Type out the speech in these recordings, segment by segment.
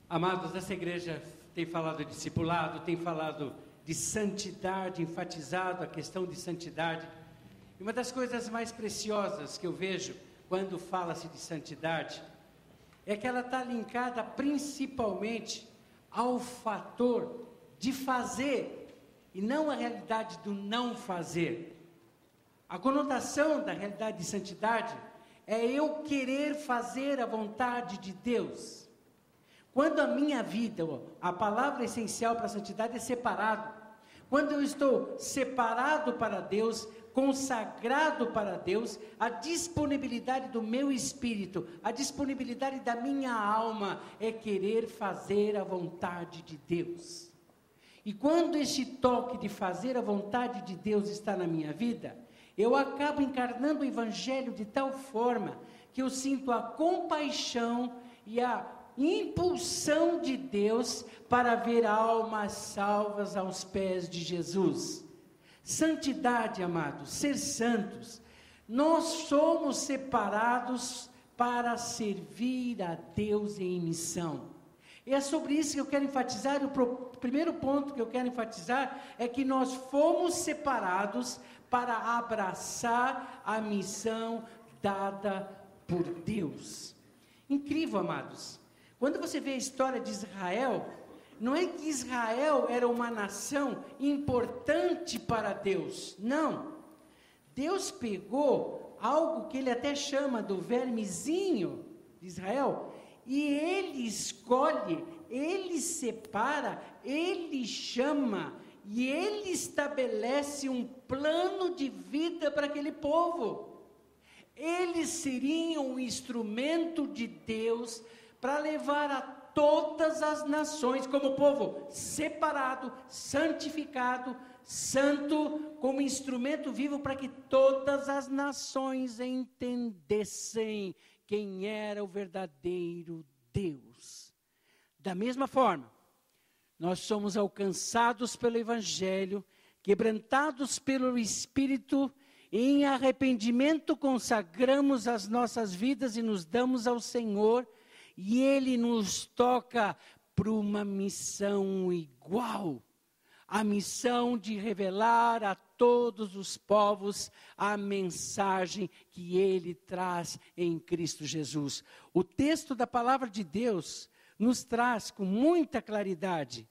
Amados, essa igreja tem falado de discipulado, tem falado de santidade, enfatizado a questão de santidade. E uma das coisas mais preciosas que eu vejo quando fala-se de santidade é que ela está linkada principalmente ao fator de fazer e não a realidade do não fazer. A conotação da realidade de santidade é eu querer fazer a vontade de Deus. Quando a minha vida, a palavra essencial para a santidade é separado. Quando eu estou separado para Deus, consagrado para Deus, a disponibilidade do meu espírito, a disponibilidade da minha alma é querer fazer a vontade de Deus. E quando este toque de fazer a vontade de Deus está na minha vida, eu acabo encarnando o Evangelho de tal forma que eu sinto a compaixão e a impulsão de Deus para ver almas salvas aos pés de Jesus. Santidade, amados, ser santos, nós somos separados para servir a Deus em missão. E é sobre isso que eu quero enfatizar. O primeiro ponto que eu quero enfatizar é que nós fomos separados para abraçar a missão dada por Deus. Incrível, amados. Quando você vê a história de Israel, não é que Israel era uma nação importante para Deus, não. Deus pegou algo que ele até chama do vermezinho de Israel, e ele escolhe, ele separa, ele chama, e ele estabelece um plano de vida para aquele povo. Eles seriam um instrumento de Deus para levar a todas as nações, como povo separado, santificado, santo, como instrumento vivo para que todas as nações entendessem quem era o verdadeiro Deus. Da mesma forma, nós somos alcançados pelo Evangelho, quebrantados pelo Espírito, em arrependimento consagramos as nossas vidas e nos damos ao Senhor, e Ele nos toca para uma missão igual, a missão de revelar a todos os povos a mensagem que Ele traz em Cristo Jesus. O texto da palavra de Deus nos traz com muita claridade: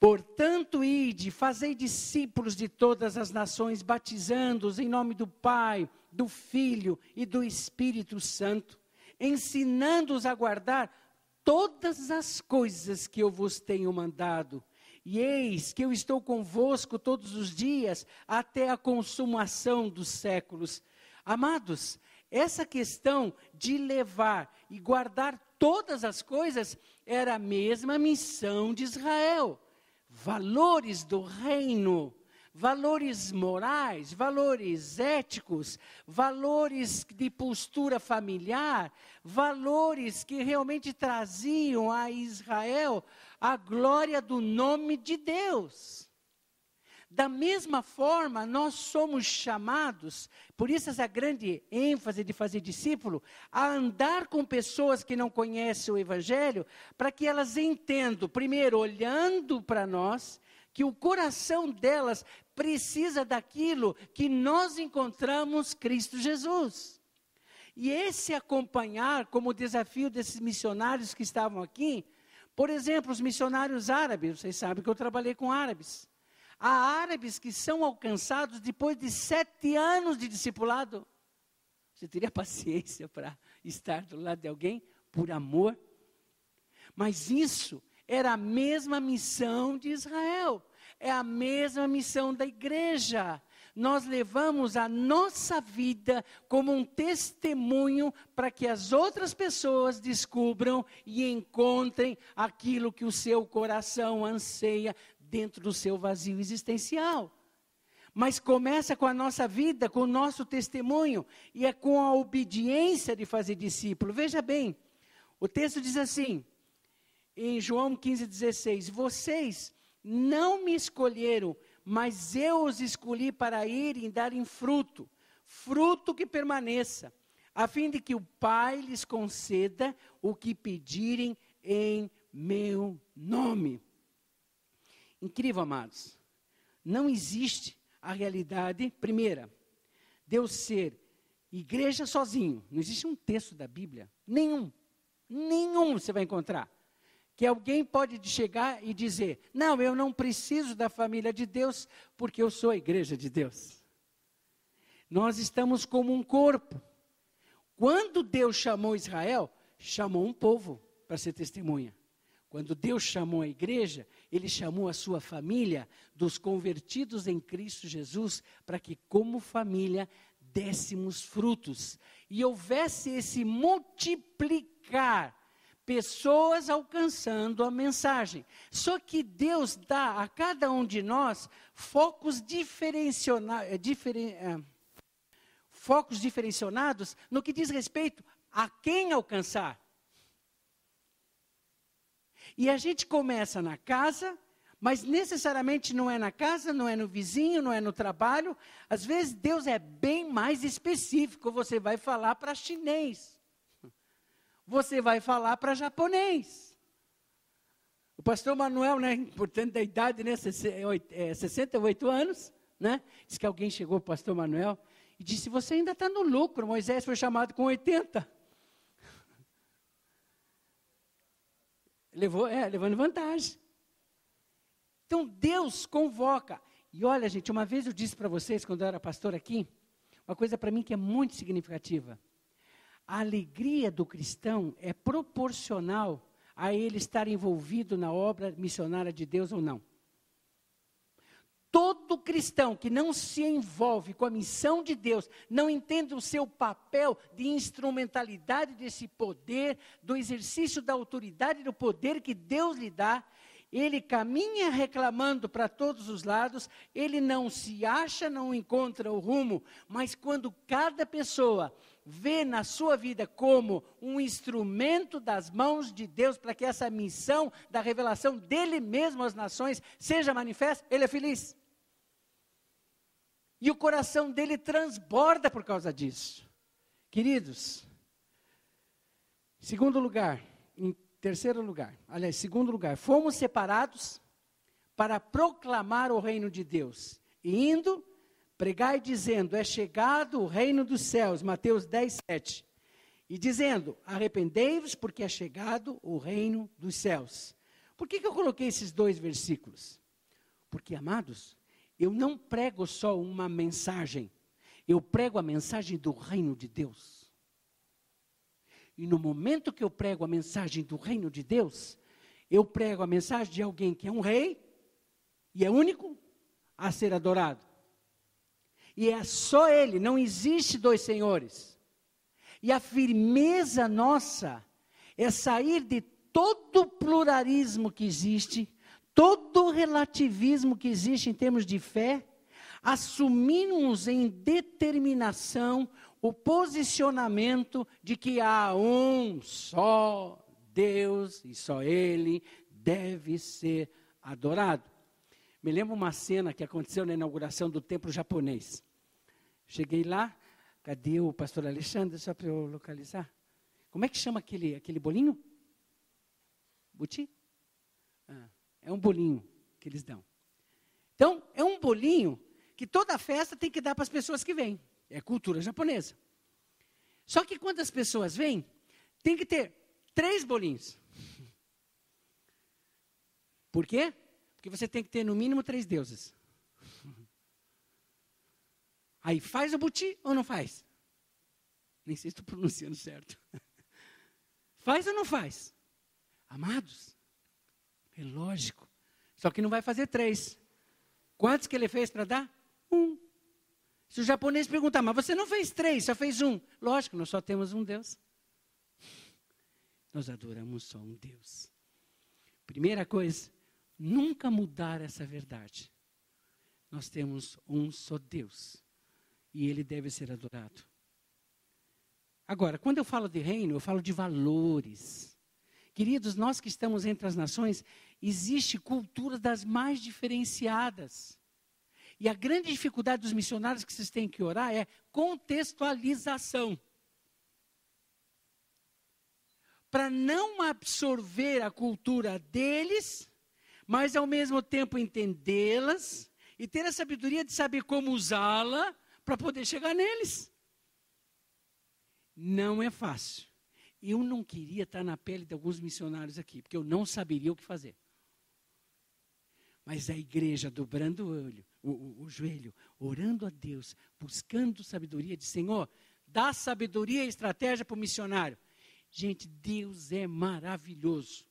portanto, ide, fazei discípulos de todas as nações, batizando-os em nome do Pai, do Filho e do Espírito Santo, ensinando-os a guardar todas as coisas que eu vos tenho mandado. E eis que eu estou convosco todos os dias, até a consumação dos séculos. Amados, essa questão de levar e guardar todas as coisas era a mesma missão de Israel. Valores do reino, valores morais, valores éticos, valores de postura familiar, valores que realmente traziam a Israel a glória do nome de Deus. Da mesma forma, nós somos chamados, por isso essa grande ênfase de fazer discípulo, a andar com pessoas que não conhecem o Evangelho, para que elas entendam, primeiro, olhando para nós, que o coração delas precisa daquilo que nós encontramos Cristo Jesus. E esse acompanhar, como desafio desses missionários que estavam aqui, por exemplo, os missionários árabes, vocês sabem que eu trabalhei com árabes. Há árabes que são alcançados depois de 7 anos de discipulado. Você teria paciência para estar do lado de alguém por amor? Mas isso era a mesma missão de Israel, é a mesma missão da igreja. Nós levamos a nossa vida como um testemunho para que as outras pessoas descubram e encontrem aquilo que o seu coração anseia dentro do seu vazio existencial. Mas começa com a nossa vida, com o nosso testemunho, e é com a obediência de fazer discípulo. Veja bem, o texto diz assim, em João 15,16, vocês não me escolheram, mas eu os escolhi para irem e darem fruto, fruto que permaneça, a fim de que o Pai lhes conceda o que pedirem em meu nome. Incrível, amados. Não existe a realidade, primeira, Deus ser igreja sozinho. Não existe um texto da Bíblia, nenhum você vai encontrar, que alguém pode chegar e dizer, não, eu não preciso da família de Deus, porque eu sou a igreja de Deus. Nós estamos como um corpo. Quando Deus chamou Israel, chamou um povo para ser testemunha. Quando Deus chamou a igreja, Ele chamou a sua família, dos convertidos em Cristo Jesus, para que como família dessemos frutos. E houvesse esse multiplicar, pessoas alcançando a mensagem. Só que Deus dá a cada um de nós focos diferenciados no que diz respeito a quem alcançar. E a gente começa na casa, mas necessariamente não é na casa, não é no vizinho, não é no trabalho. Às vezes Deus é bem mais específico. Você vai falar para chinês. Você vai falar para japonês. O pastor Manuel, né, importante da idade, né, 68 anos, né? Diz que alguém chegou para o pastor Manuel e disse, você ainda está no lucro, Moisés foi chamado com 80. Levando vantagem. Então, Deus convoca. E olha, gente, uma vez eu disse para vocês, quando eu era pastor aqui, uma coisa para mim que é muito significativa. A alegria do cristão é proporcional a ele estar envolvido na obra missionária de Deus ou não. Todo cristão que não se envolve com a missão de Deus, não entende o seu papel de instrumentalidade desse poder, do exercício da autoridade do poder que Deus lhe dá, ele caminha reclamando para todos os lados, ele não se acha, não encontra o rumo, mas quando cada pessoa vê na sua vida como um instrumento das mãos de Deus para que essa missão da revelação dele mesmo às nações seja manifesta, ele é feliz. E o coração dele transborda por causa disso. Queridos, segundo lugar, fomos separados para proclamar o reino de Deus. E indo, pregai dizendo, é chegado o reino dos céus, Mateus 10, 7. E dizendo, arrependei-vos porque é chegado o reino dos céus. Por que eu coloquei esses dois versículos? Porque, amados, eu não prego só uma mensagem, eu prego a mensagem do reino de Deus. E no momento que eu prego a mensagem do reino de Deus, eu prego a mensagem de alguém que é um rei, e é único a ser adorado. E é só Ele, não existe dois senhores. E a firmeza nossa é sair de todo o pluralismo que existe, todo o relativismo que existe em termos de fé, assumirmos em determinação o posicionamento de que há um só Deus e só Ele deve ser adorado. Me lembro uma cena que aconteceu na inauguração do templo japonês. Cheguei lá, cadê o pastor Alexandre, só para eu localizar? Como é que chama aquele bolinho? Buti? É um bolinho que eles dão. Então, é um bolinho que toda festa tem que dar para as pessoas que vêm. É cultura japonesa. Só que quando as pessoas vêm, tem que ter 3 bolinhos. Por quê? Porque você tem que ter no mínimo 3 deuses. Aí faz o buti ou não faz? Nem sei se estou pronunciando certo. Faz ou não faz? Amados, é lógico. Só que não vai fazer 3. Quantos que ele fez para dar? 1. Se o japonês perguntar, mas você não fez 3, só fez 1. Lógico, nós só temos um Deus. Nós adoramos só um Deus. Primeira coisa, nunca mudar essa verdade. Nós temos um só Deus. E Ele deve ser adorado. Agora, quando eu falo de reino, eu falo de valores. Queridos, nós que estamos entre as nações, existe cultura das mais diferenciadas. E a grande dificuldade dos missionários que vocês têm que orar é contextualização. para não absorver a cultura deles, mas ao mesmo tempo entendê-las e ter a sabedoria de saber como usá-la para poder chegar neles. Não é fácil. Eu não queria estar na pele de alguns missionários aqui, porque eu não saberia o que fazer. Mas a igreja dobrando o joelho, orando a Deus, buscando sabedoria, de Senhor, dá sabedoria e estratégia para o missionário. Gente, Deus é maravilhoso.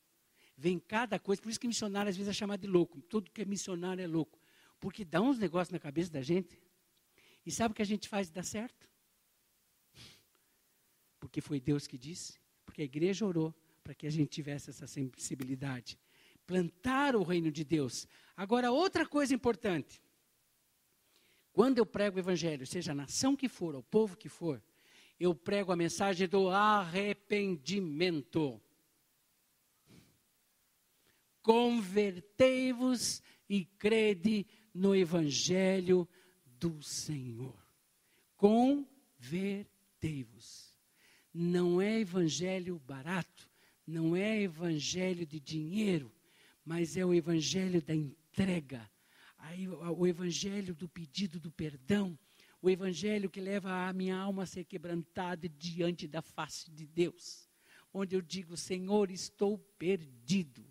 Vem cada coisa, por isso que missionário às vezes é chamado de louco. Tudo que é missionário é louco. Porque dá uns negócios na cabeça da gente. E sabe o que a gente faz e dá certo? Porque foi Deus que disse. Porque a igreja orou para que a gente tivesse essa sensibilidade. Plantar o reino de Deus. Agora, outra coisa importante. Quando eu prego o evangelho, seja a nação que for, o povo que for, eu prego a mensagem do arrependimento. Convertei-vos e crede no evangelho do Senhor. Convertei-vos. Não é evangelho barato, não é evangelho de dinheiro, mas é o evangelho da entrega, o evangelho do pedido do perdão, o evangelho que leva a minha alma a ser quebrantada diante da face de Deus, onde eu digo, Senhor, estou perdido,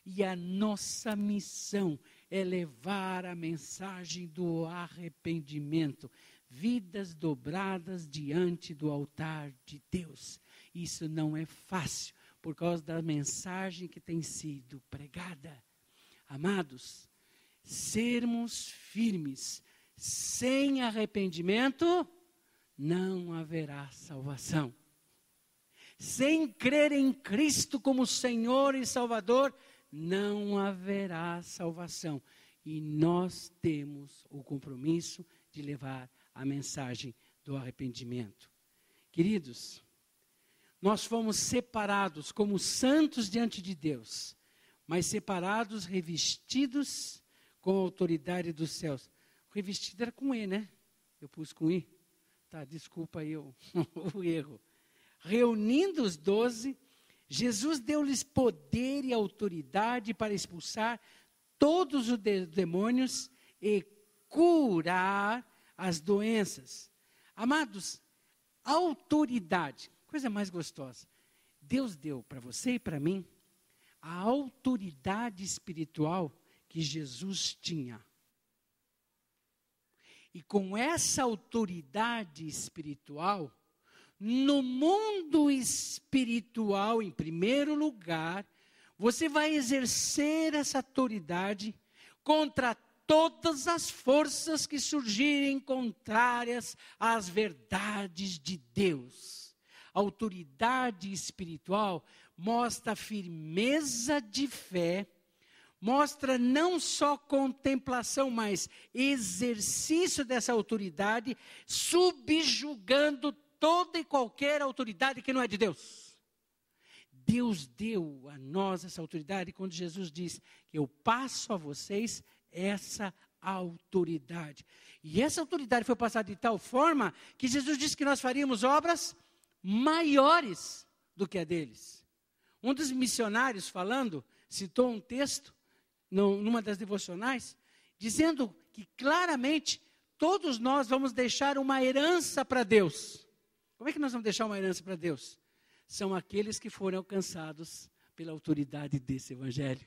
e a nossa missão é levar a mensagem do arrependimento, vidas dobradas diante do altar de Deus. Isso não é fácil, por causa da mensagem que tem sido pregada. Amados, sermos firmes, sem arrependimento, não haverá salvação. Sem crer em Cristo como Senhor e Salvador, não haverá salvação. E nós temos o compromisso de levar a mensagem do arrependimento. Queridos, nós fomos separados como santos diante de Deus, mas separados, revestidos com a autoridade dos céus. Revestido era com E, né? Eu pus com I. Tá, desculpa aí o erro. Reunindo os 12, Jesus deu-lhes poder e autoridade para expulsar todos os demônios e curar as doenças. Amados, autoridade, coisa mais gostosa. Deus deu para você e para mim a autoridade espiritual que Jesus tinha. E com essa autoridade espiritual, no mundo espiritual, em primeiro lugar, você vai exercer essa autoridade contra todas as forças que surgirem contrárias às verdades de Deus. A autoridade espiritual mostra firmeza de fé, mostra não só contemplação, mas exercício dessa autoridade, subjugando toda e qualquer autoridade que não é de Deus. Deus deu a nós essa autoridade quando Jesus diz que eu passo a vocês essa autoridade. E essa autoridade foi passada de tal forma que Jesus disse que nós faríamos obras maiores do que a deles. Um dos missionários falando, citou um texto numa das devocionais, dizendo que claramente todos nós vamos deixar uma herança para Deus. Como é que nós vamos deixar uma herança para Deus? São aqueles que foram alcançados pela autoridade desse evangelho.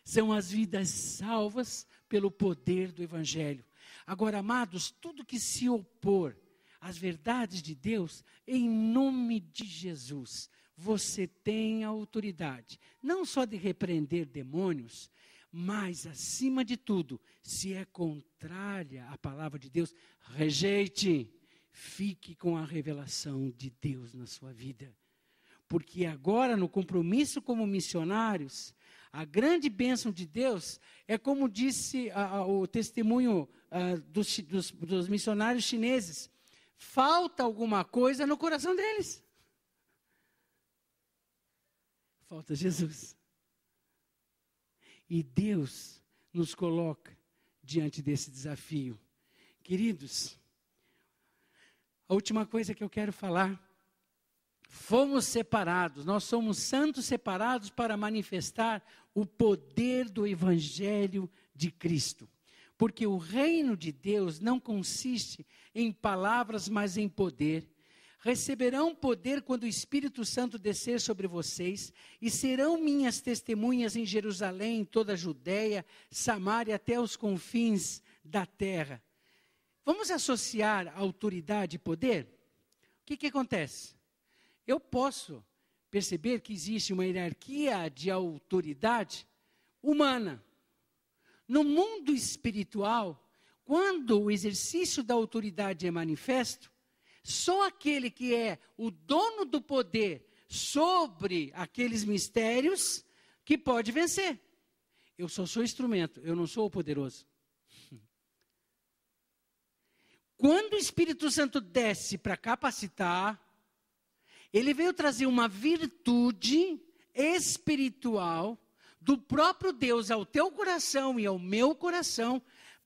São as vidas salvas pelo poder do evangelho. Agora, amados, tudo que se opor às verdades de Deus, em nome de Jesus, você tem a autoridade, não só de repreender demônios, mas, acima de tudo, se é contrária à palavra de Deus, rejeite, fique com a revelação de Deus na sua vida. Porque agora, no compromisso como missionários, a grande bênção de Deus é como disse o testemunho dos missionários chineses. Falta alguma coisa no coração deles. Falta Jesus. E Deus nos coloca diante desse desafio. Queridos, a última coisa que eu quero falar, fomos separados, nós somos santos separados para manifestar o poder do Evangelho de Cristo. Porque o reino de Deus não consiste em palavras, mas em poder. Receberão poder quando o Espírito Santo descer sobre vocês, e serão minhas testemunhas em Jerusalém, em toda a Judéia, Samaria, até os confins da terra. Vamos associar autoridade e poder? O que acontece? Eu posso perceber que existe uma hierarquia de autoridade humana. No mundo espiritual, quando o exercício da autoridade é manifesto, só aquele que é o dono do poder sobre aqueles mistérios que pode vencer. Eu só sou instrumento, eu não sou o poderoso. Quando o Espírito Santo desce para capacitar, ele veio trazer uma virtude espiritual do próprio Deus ao teu coração e ao meu coração,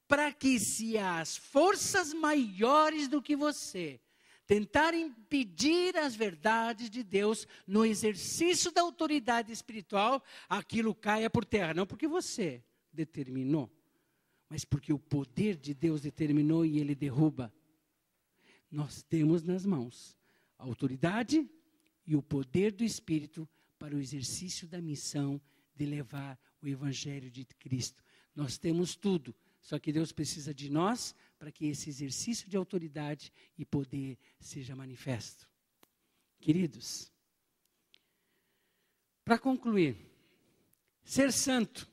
para que se as forças maiores do que você tentarem impedir as verdades de Deus no exercício da autoridade espiritual, aquilo caia por terra. Não porque você determinou, mas porque o poder de Deus determinou e ele derruba. Nós temos nas mãos a autoridade e o poder do Espírito para o exercício da missão de levar o Evangelho de Cristo. Nós temos tudo, só que Deus precisa de nós para que esse exercício de autoridade e poder seja manifesto. Queridos, para concluir, ser santo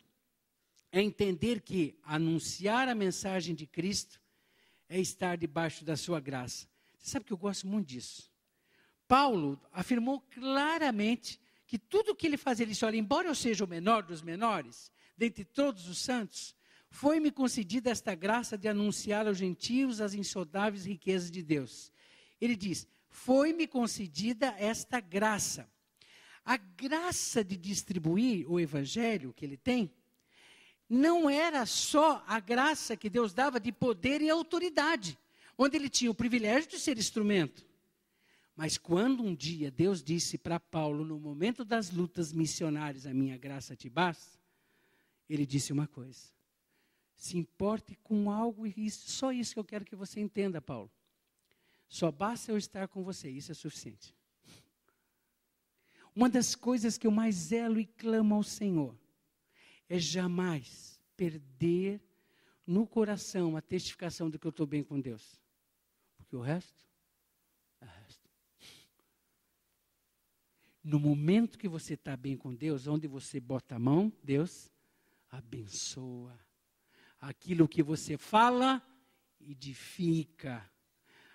é entender que anunciar a mensagem de Cristo é estar debaixo da sua graça. Você sabe que eu gosto muito disso. Paulo afirmou claramente que tudo o que ele fazia, ele disse, olha, embora eu seja o menor dos menores, dentre todos os santos, foi-me concedida esta graça de anunciar aos gentios as insondáveis riquezas de Deus. Ele diz, foi-me concedida esta graça. A graça de distribuir o evangelho que ele tem, não era só a graça que Deus dava de poder e autoridade, onde ele tinha o privilégio de ser instrumento. Mas quando um dia Deus disse para Paulo, no momento das lutas missionárias, a minha graça te basta, ele disse uma coisa, se importe com algo, e só isso que eu quero que você entenda, Paulo. Só basta eu estar com você, isso é suficiente. Uma das coisas que eu mais zelo e clamo ao Senhor, é jamais perder no coração a testificação de que eu estou bem com Deus. Porque o resto, é resto. No momento que você está bem com Deus, onde você bota a mão, Deus abençoa. Aquilo que você fala, edifica.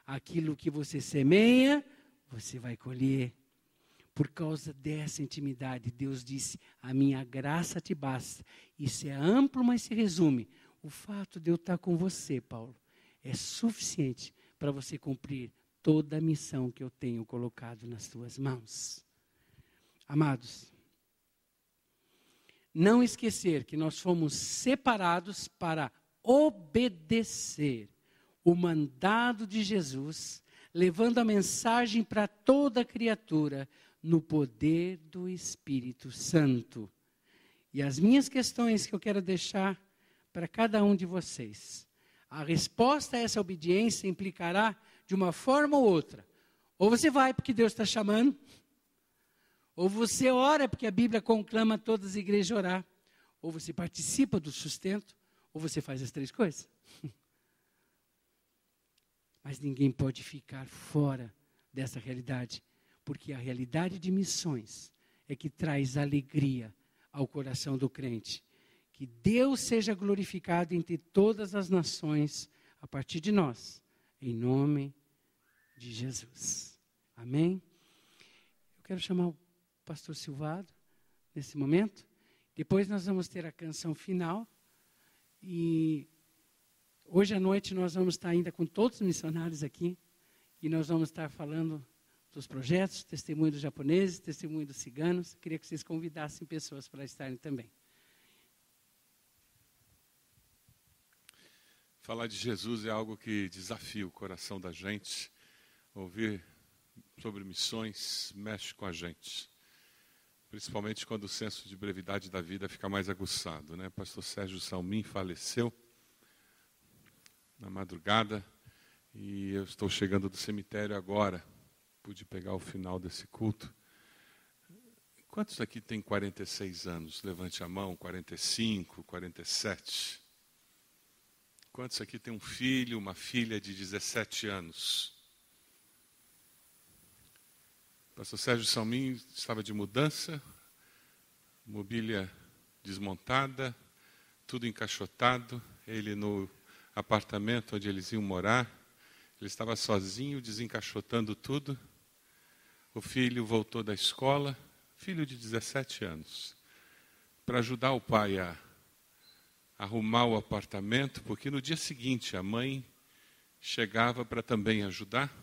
Aquilo que você semeia, você vai colher. Por causa dessa intimidade, Deus disse, a minha graça te basta. Isso é amplo, mas se resume. O fato de eu estar com você, Paulo, é suficiente para você cumprir toda a missão que eu tenho colocado nas tuas mãos. Amados, não esquecer que nós fomos separados para obedecer o mandado de Jesus, levando a mensagem para toda criatura, no poder do Espírito Santo. E as minhas questões que eu quero deixar para cada um de vocês. A resposta a essa obediência implicará de uma forma ou outra. Ou você vai porque Deus está chamando, ou você ora porque a Bíblia conclama todas as igrejas a orar, ou você participa do sustento, ou você faz as três coisas. Mas ninguém pode ficar fora dessa realidade, porque a realidade de missões é que traz alegria ao coração do crente. Que Deus seja glorificado entre todas as nações, a partir de nós, em nome de Jesus. Amém? Eu quero chamar o pastor Silvado, nesse momento. Depois nós vamos ter a canção final. E hoje à noite nós vamos estar ainda com todos os missionários aqui. E nós vamos estar falando dos projetos, testemunho dos japoneses, testemunho dos ciganos. Queria que vocês convidassem pessoas para estarem também. Falar de Jesus é algo que desafia o coração da gente. Ouvir sobre missões mexe com a gente. Principalmente quando o senso de brevidade da vida fica mais aguçado, né? Pastor Sérgio Salmin faleceu na madrugada e eu estou chegando do cemitério agora. Pude pegar o final desse culto. Quantos aqui tem 46 anos? Levante a mão. 45, 47. Quantos aqui tem um filho, uma filha de 17 anos? Pastor Sérgio Salmin estava de mudança, mobília desmontada, tudo encaixotado. Ele no apartamento onde eles iam morar, ele estava sozinho, desencaixotando tudo. O filho voltou da escola, filho de 17 anos, para ajudar o pai a arrumar o apartamento, porque no dia seguinte a mãe chegava para também ajudar,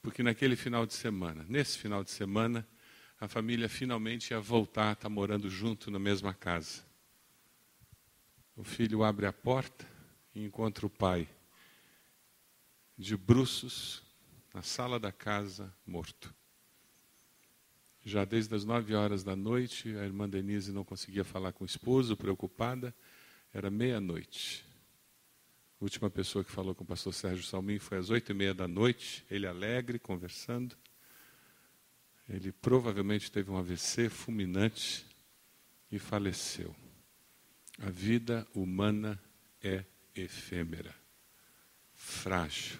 porque nesse final de semana, a família finalmente ia voltar a estar morando junto na mesma casa. O filho abre a porta e encontra o pai de bruços na sala da casa, morto. Já desde as 9 horas da noite, a irmã Denise não conseguia falar com o esposo, preocupada. Era meia-noite. A última pessoa que falou com o pastor Sérgio Salmin foi às 8h30 da noite, ele alegre, conversando. Ele provavelmente teve um AVC fulminante e faleceu. A vida humana é efêmera, frágil.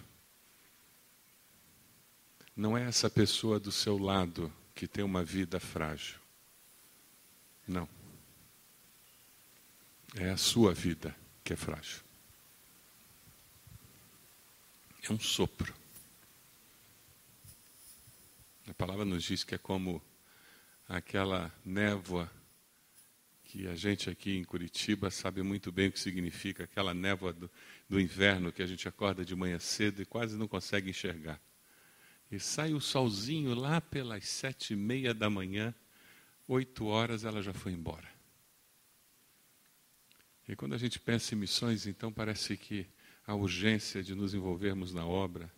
Não é essa pessoa do seu lado que tem uma vida frágil. Não. É a sua vida que é frágil. É um sopro. A palavra nos diz que é como aquela névoa que a gente aqui em Curitiba sabe muito bem o que significa, aquela névoa do inverno que a gente acorda de manhã cedo e quase não consegue enxergar. E sai o solzinho lá pelas 7h30 da manhã, 8 horas ela já foi embora. E quando a gente pensa em missões, então parece que a urgência de nos envolvermos na obra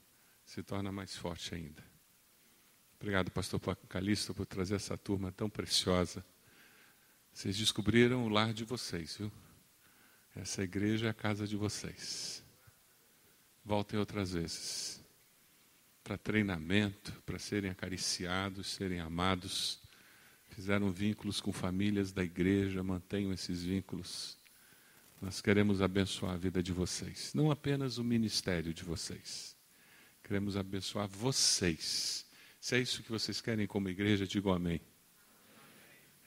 se torna mais forte ainda. Obrigado, pastor Calixto, por trazer essa turma tão preciosa. Vocês descobriram o lar de vocês, viu? Essa igreja é a casa de vocês. Voltem outras vezes. Para treinamento, para serem acariciados, serem amados. Fizeram vínculos com famílias da igreja, mantenham esses vínculos. Nós queremos abençoar a vida de vocês, não apenas o ministério de vocês. Queremos abençoar vocês. Se é isso que vocês querem como igreja, digam amém.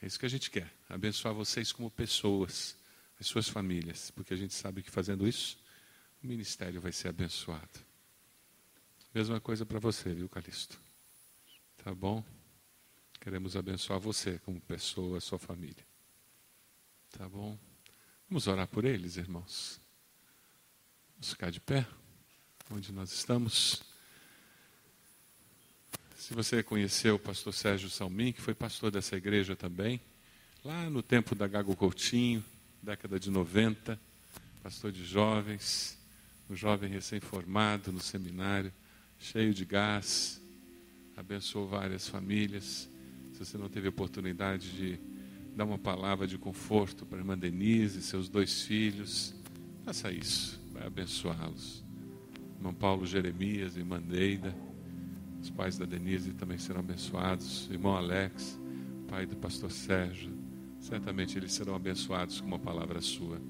É isso que a gente quer, abençoar vocês como pessoas, as suas famílias, porque a gente sabe que fazendo isso, o ministério vai ser abençoado. Mesma coisa para você, viu, Calixto? Tá bom? Queremos abençoar você como pessoa, a sua família. Tá bom? Vamos orar por eles, irmãos. Vamos ficar de pé, onde nós estamos. Se você conheceu o pastor Sérgio Salmin, que foi pastor dessa igreja também, lá no tempo da Gago Coutinho, década de 90, pastor de jovens, um jovem recém-formado no seminário, cheio de gás, abençoou várias famílias. Se você não teve oportunidade de dar uma palavra de conforto para a irmã Denise e seus 2 filhos, faça isso, vai abençoá-los. Irmão Paulo Jeremias, irmã Neida, os pais da Denise também serão abençoados. Irmão Alex, pai do pastor Sérgio, certamente eles serão abençoados com uma palavra sua,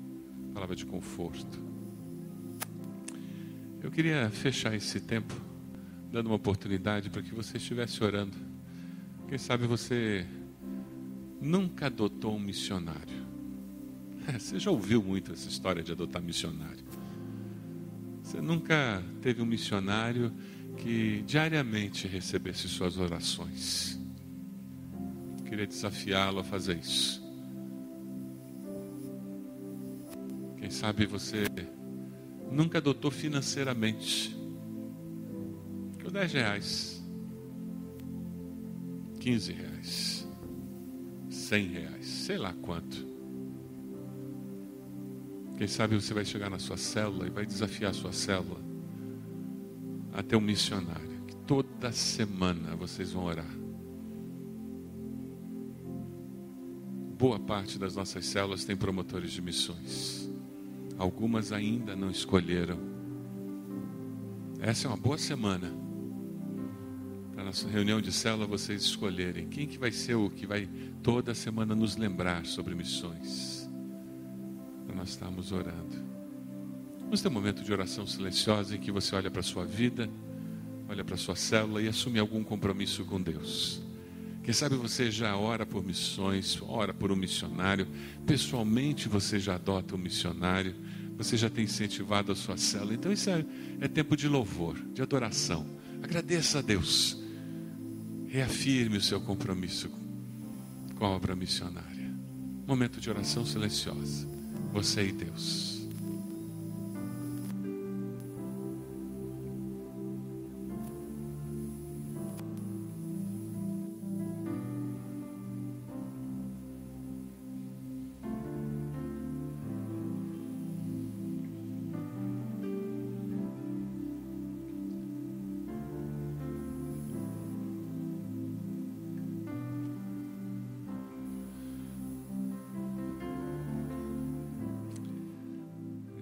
palavra de conforto. Eu queria fechar esse tempo dando uma oportunidade para que você estivesse orando. Quem sabe você nunca adotou um missionário. Você já ouviu muito essa história de adotar missionário. Você nunca teve um missionário que diariamente recebesse suas orações. Queria desafiá-lo a fazer isso. Quem sabe você nunca adotou financeiramente. Por R$10, R$15, R$100, sei lá quanto. Quem sabe você vai chegar na sua célula e vai desafiar a sua célula a ter um missionário que toda semana vocês vão orar. Boa parte das nossas células tem promotores de missões. Algumas ainda não escolheram. Essa é uma boa semana para a nossa reunião de célula vocês escolherem quem que vai ser o que vai toda semana nos lembrar sobre missões. Para nós estarmos orando. Vamos ter um momento de oração silenciosa em que você olha para a sua vida, olha para a sua célula e assume algum compromisso com Deus. Quem sabe você já ora por missões, ora por um missionário. Pessoalmente você já adota um missionário. Você já tem incentivado a sua célula. Então isso é tempo de louvor, de adoração. Agradeça a Deus. Reafirme o seu compromisso com a obra missionária. Momento de oração silenciosa. Você e Deus.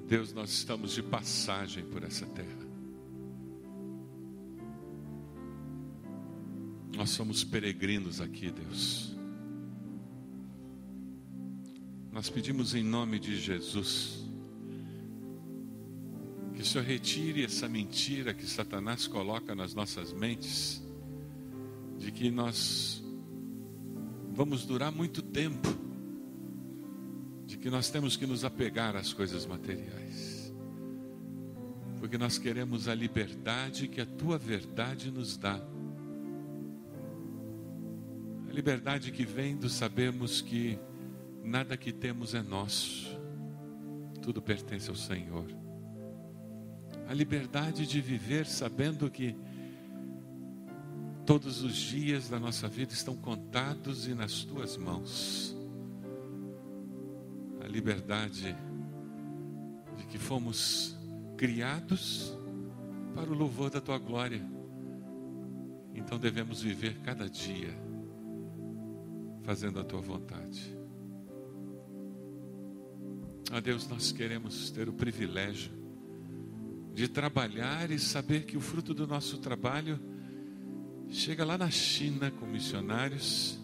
Deus, nós estamos de passagem por essa terra. Nós somos peregrinos aqui, Deus. Nós pedimos em nome de Jesus que o Senhor retire essa mentira que Satanás coloca nas nossas mentes, de que nós vamos durar muito tempo, de que nós temos que nos apegar às coisas materiais, porque nós queremos a liberdade que a Tua verdade nos dá, a liberdade que vem do sabermos que nada que temos é nosso, tudo pertence ao Senhor, a liberdade de viver sabendo que todos os dias da nossa vida estão contados e nas Tuas mãos, a liberdade de que fomos criados para o louvor da Tua glória. Então devemos viver cada dia fazendo a Tua vontade. Ó Deus, nós queremos ter o privilégio de trabalhar e saber que o fruto do nosso trabalho chega lá na China com missionários,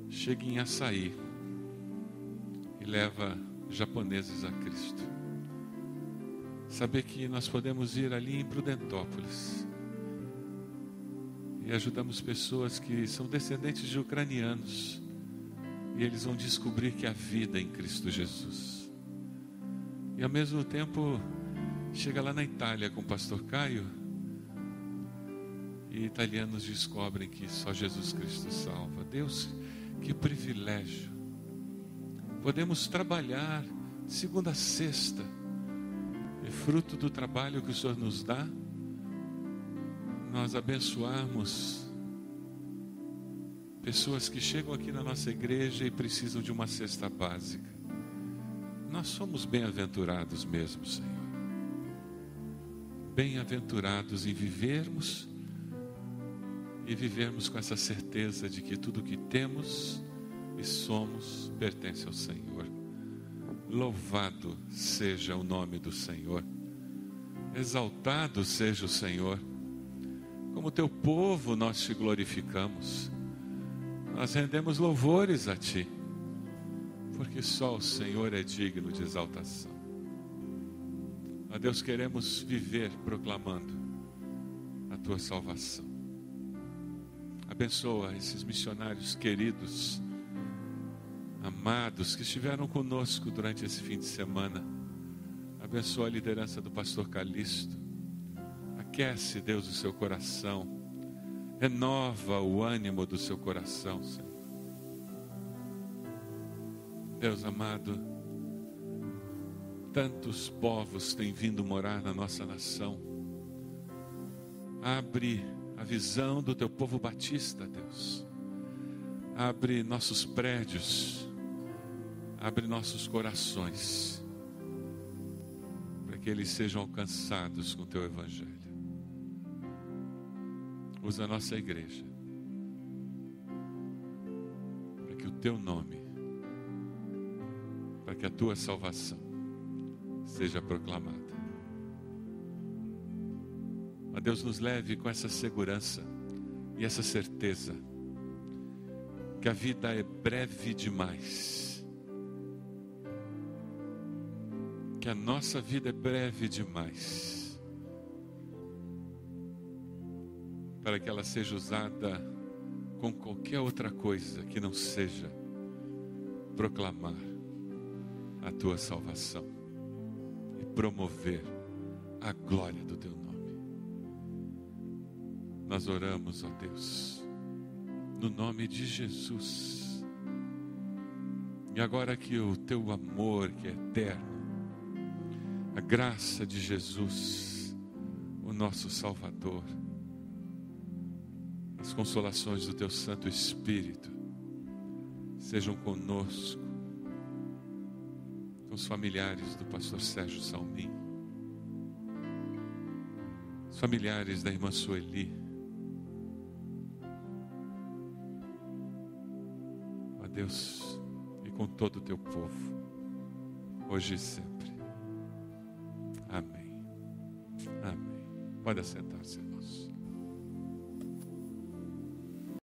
chega em Açaí e leva japoneses a Cristo. Saber que nós podemos ir ali em Prudentópolis e ajudamos pessoas que são descendentes de ucranianos e eles vão descobrir que há vida em Cristo Jesus. E ao mesmo tempo chega lá na Itália com o pastor Caio e italianos descobrem que só Jesus Cristo salva. Deus, que privilégio. Podemos trabalhar segunda a sexta, e fruto do trabalho que o Senhor nos dá, nós abençoarmos pessoas que chegam aqui na nossa igreja e precisam de uma cesta básica. Nós somos bem-aventurados mesmo, Senhor. Bem-aventurados em vivermos com essa certeza de que tudo que temos e somos pertence ao Senhor. Louvado seja o nome do Senhor, exaltado seja o Senhor. Como teu povo nós te glorificamos, nós rendemos louvores a ti, porque só o Senhor é digno de exaltação. Ó Deus, queremos viver proclamando a tua salvação. Abençoa esses missionários queridos, amados, que estiveram conosco durante esse fim de semana. Abençoa a liderança do pastor Calixto. Aquece, Deus, o seu coração. Renova o ânimo do seu coração, Senhor. Deus amado, tantos povos têm vindo morar na nossa nação. Abre a visão do teu povo batista, Deus. Abre nossos prédios, abre nossos corações, para que eles sejam alcançados com o teu evangelho. Usa a nossa igreja para que o teu nome, para que a tua salvação seja proclamada. Ó Deus, nos leve com essa segurança e essa certeza que a vida é breve demais, que a nossa vida é breve demais para que ela seja usada com qualquer outra coisa que não seja proclamar a tua salvação e promover a glória do teu nome. Nós oramos, ó Deus, no nome de Jesus. E agora que o teu amor, que é eterno, a graça de Jesus, o nosso Salvador, as consolações do teu Santo Espírito sejam conosco, com os familiares do pastor Sérgio Salmim, os familiares da irmã Sueli, ó Deus, e com todo o teu povo, hoje e sempre. Amém. Amém. Pode assentar-se, irmãos.